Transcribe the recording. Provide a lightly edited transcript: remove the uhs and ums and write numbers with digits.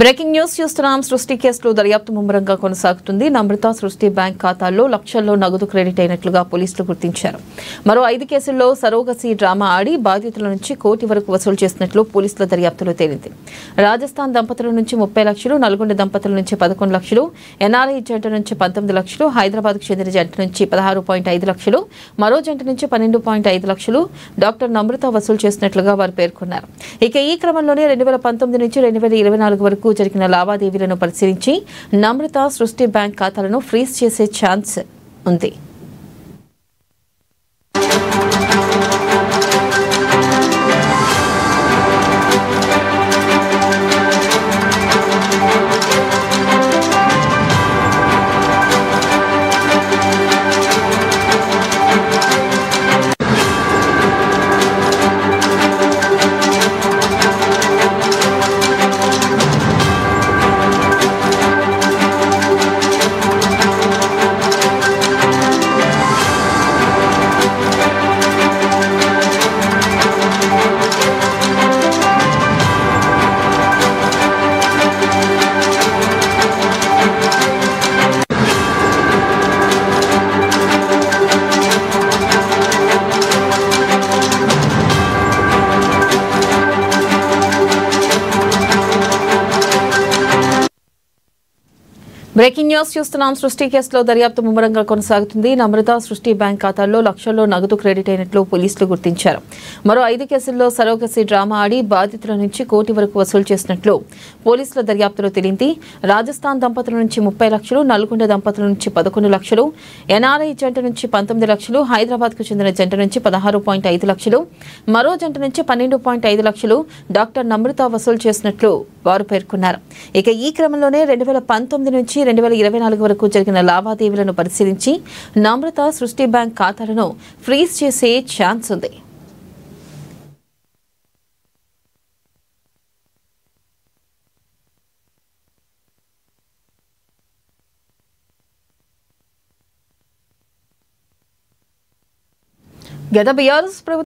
Breaking news చూస్తున్నాం. సృష్టి కేసులో దర్యాప్తు ముమ్మరంగా కొనసాగుతుంది. నమ్రత సృష్టి బ్యాంక్ ఖాతాల్లో లక్షల్లో నగదు క్రెడిట్ అయినట్లుగా పోలీసులు గుర్తించారు. మరో 5 కేసుల్లో సరోగసీ డ్రామా ఆడి బాధితుల నుంచి కోటి వరకు వసూలు చేసినట్లు పోలీసుల దర్యాప్తులో తేలింది. రాజస్థాన్ దంపతుల నుంచి 30 లక్షలు, నల్గొండ దంపతుల నుంచి 11 లక్షలు, ఎన్ఆర్ఐ జంట నుంచి 19 లక్షలు, హైదరాబాద్కు చెందిన జంట నుంచి 16.5 లక్షలు, మరో జంట నుంచి 12.5 లక్షలు డాక్టర్ నమ్రత వసూలు చేసినట్లుగా వారు పేర్కొన్నారు. ఇక ఈ క్రమంలోనే 2019 నుంచి 2024 వరకు జరిగిన లావాదేవీలను పరిశీలించి నమ్రత సృష్టి బ్యాంక్ ఖాతాలను ఫ్రీజ్ చేసే ఛాన్స్ ఉంది. బ్రేకింగ్ న్యూస్ చూస్తున్నాం. సృష్టి కేసులో దర్యాప్తు ముమ్మరంగా కొనసాగుతుంది. నమ్రత సృష్టి బ్యాంక్ ఖాతాల్లో లక్షల్లో నగదు క్రెడిట్ అయినట్లు పోలీసులు గుర్తించారు. మరో 5 కేసుల్లో సరోగసీ డ్రామా ఆడి బాధితుల నుంచి కోటి వరకు వసూలు చేసినట్లు పోలీసుల దర్యాప్తులో తేలింది. రాజస్థాన్ దంపతుల నుంచి 30 లక్షలు, నల్గొండ దంపతుల నుంచి 11 లక్షలు, ఎన్ఆర్ఐ జంట నుంచి 19 లక్షలు, హైదరాబాద్కు చెందిన జంట నుంచి 16.5 లక్షలు, మరో జంట నుంచి 12.5 లక్షలు డాక్టర్ నమ్రత వసూలు చేసినట్లు వారు పేర్కొన్నారు. ఇక ఈ క్రమంలోనే 2019 నుంచి 2024 వరకు జరిగిన లావాదేవీలను పరిశీలించి నమ్రత సృష్టి బ్యాంక్ ఖాతాలను ఫ్రీజ్ చేసే ఛాన్స్ ఉంది. గత బీఆర్ఎస్ ప్రభుత్వం